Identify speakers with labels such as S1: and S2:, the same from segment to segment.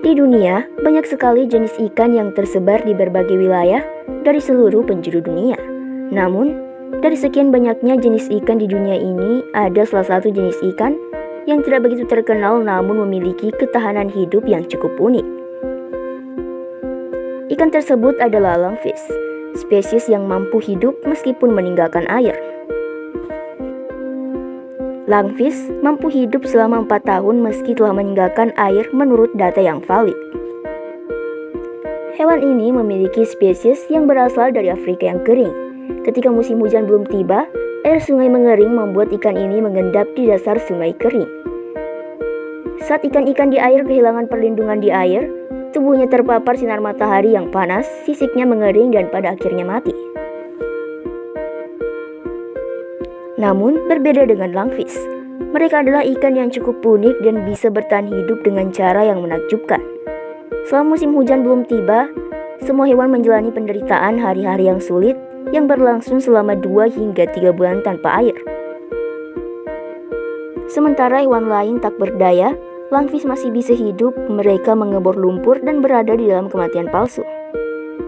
S1: Di dunia, banyak sekali jenis ikan yang tersebar di berbagai wilayah dari seluruh penjuru dunia. Namun, dari sekian banyaknya jenis ikan di dunia ini, ada salah satu jenis ikan yang tidak begitu terkenal namun memiliki ketahanan hidup yang cukup unik. Ikan tersebut adalah lungfish, spesies yang mampu hidup meskipun meninggalkan air. Lungfish mampu hidup selama 4 tahun meski telah meninggalkan air menurut data yang valid. Hewan ini memiliki spesies yang berasal dari Afrika yang kering. Ketika musim hujan belum tiba, air sungai mengering membuat ikan ini mengendap di dasar sungai kering. Saat ikan-ikan di air kehilangan perlindungan di air, tubuhnya terpapar sinar matahari yang panas, sisiknya mengering dan pada akhirnya mati. Namun, berbeda dengan lungfish, mereka adalah ikan yang cukup unik dan bisa bertahan hidup dengan cara yang menakjubkan. Selama musim hujan belum tiba, semua hewan menjalani penderitaan hari-hari yang sulit yang berlangsung selama 2 hingga 3 bulan tanpa air. Sementara hewan lain tak berdaya, lungfish masih bisa hidup, mereka mengebor lumpur dan berada di dalam kematian palsu.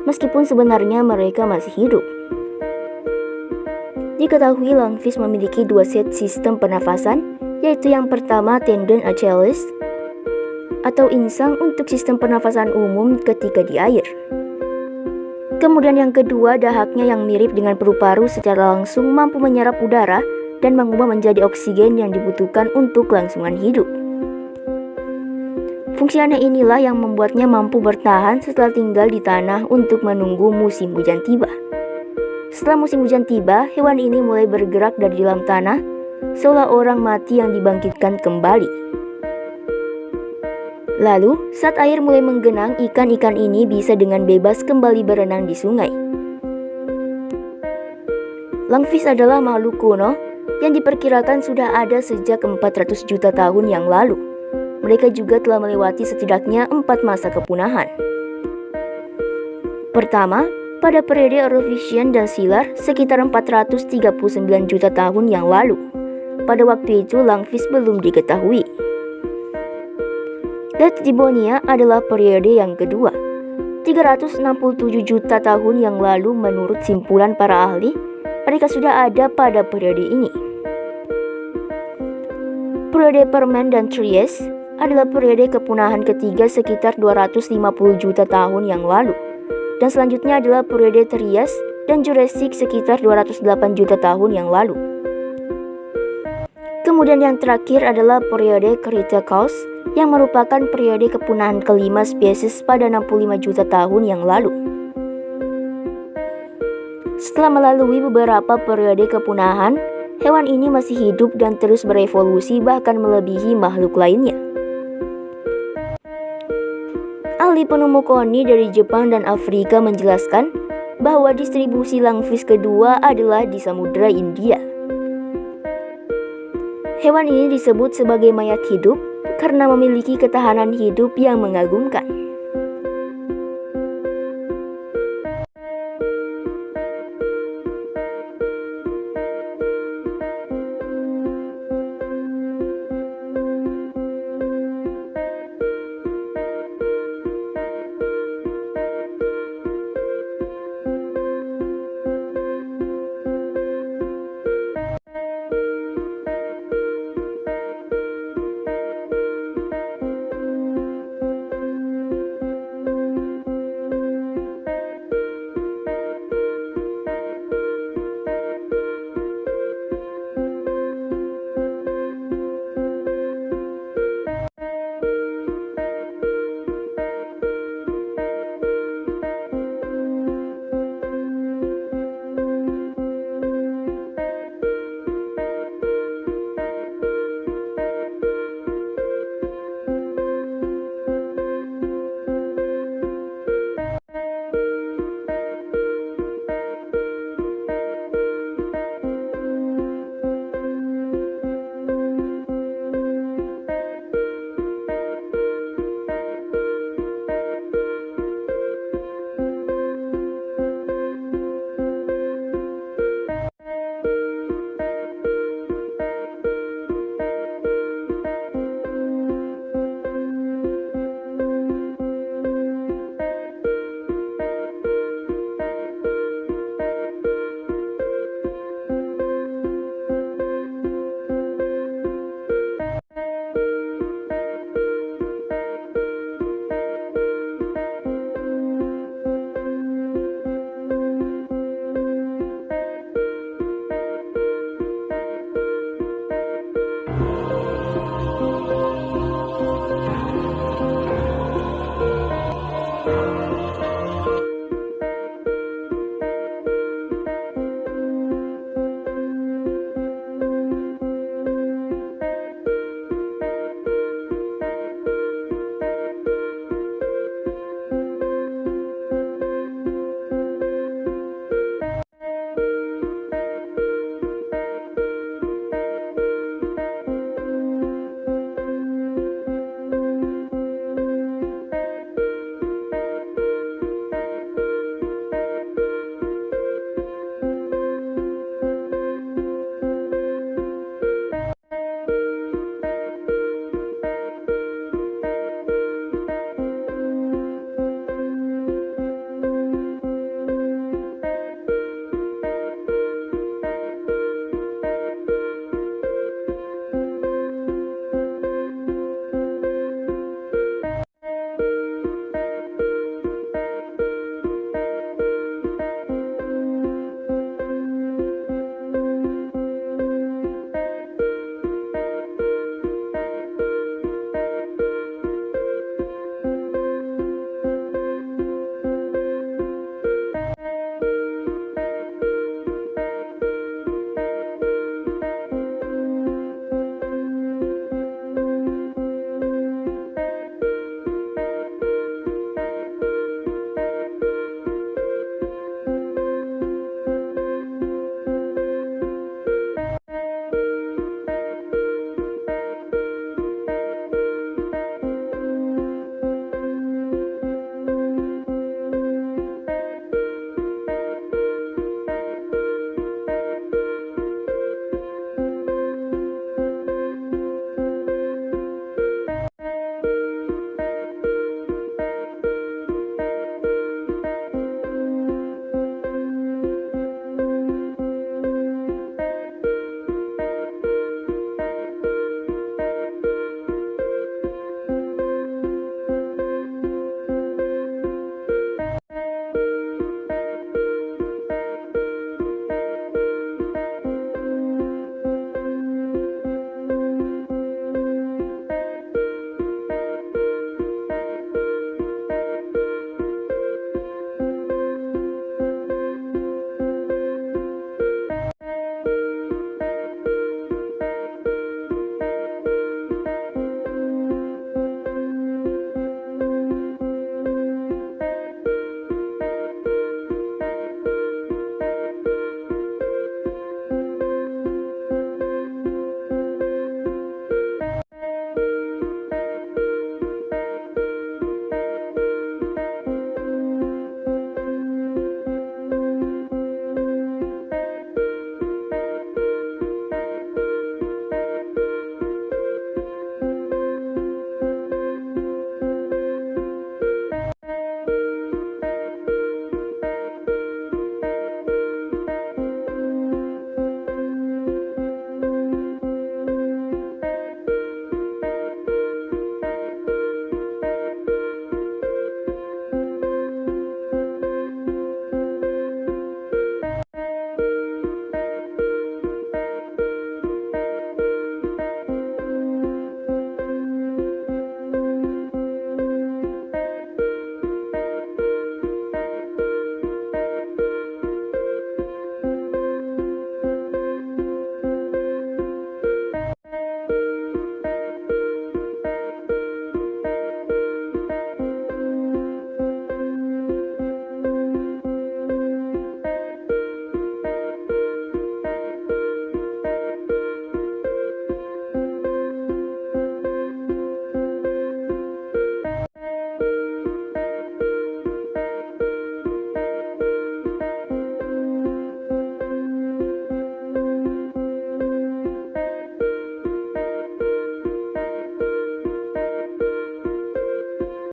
S1: Meskipun sebenarnya mereka masih hidup. Diketahui lungfish memiliki 2 set sistem pernafasan, yaitu yang pertama tendon Achilles atau insang untuk sistem pernafasan umum ketika di air. Kemudian yang kedua, dahaknya yang mirip dengan paru-paru secara langsung mampu menyerap udara dan mengubah menjadi oksigen yang dibutuhkan untuk kelangsungan hidup. Fungsi aneh inilah yang membuatnya mampu bertahan setelah tinggal di tanah untuk menunggu musim hujan tiba. Setelah musim hujan tiba, hewan ini mulai bergerak dari dalam tanah, seolah orang mati yang dibangkitkan kembali. Lalu, saat air mulai menggenang, ikan-ikan ini bisa dengan bebas kembali berenang di sungai. Lungfish adalah makhluk kuno yang diperkirakan sudah ada sejak 400 juta tahun yang lalu. Mereka juga telah melewati setidaknya 4 masa kepunahan. Pertama, pada periode Ordovician dan Silur sekitar 439 juta tahun yang lalu. Pada waktu itu, lungfish belum diketahui. Late Devonian adalah periode yang kedua, 367 juta tahun yang lalu menurut simpulan para ahli, mereka sudah ada pada periode ini. Periode Permian dan Trias adalah periode kepunahan ketiga sekitar 250 juta tahun yang lalu. Dan selanjutnya adalah periode Trias dan Jurassic sekitar 208 juta tahun yang lalu. Kemudian yang terakhir adalah periode Cretaceous yang merupakan periode kepunahan kelima spesies pada 65 juta tahun yang lalu. Setelah melalui beberapa periode kepunahan, hewan ini masih hidup dan terus berevolusi bahkan melebihi makhluk lainnya. Ahli penemu koni dari Jepang dan Afrika menjelaskan bahwa distribusi lungfish kedua adalah di Samudra India. Hewan ini disebut sebagai mayat hidup karena memiliki ketahanan hidup yang mengagumkan.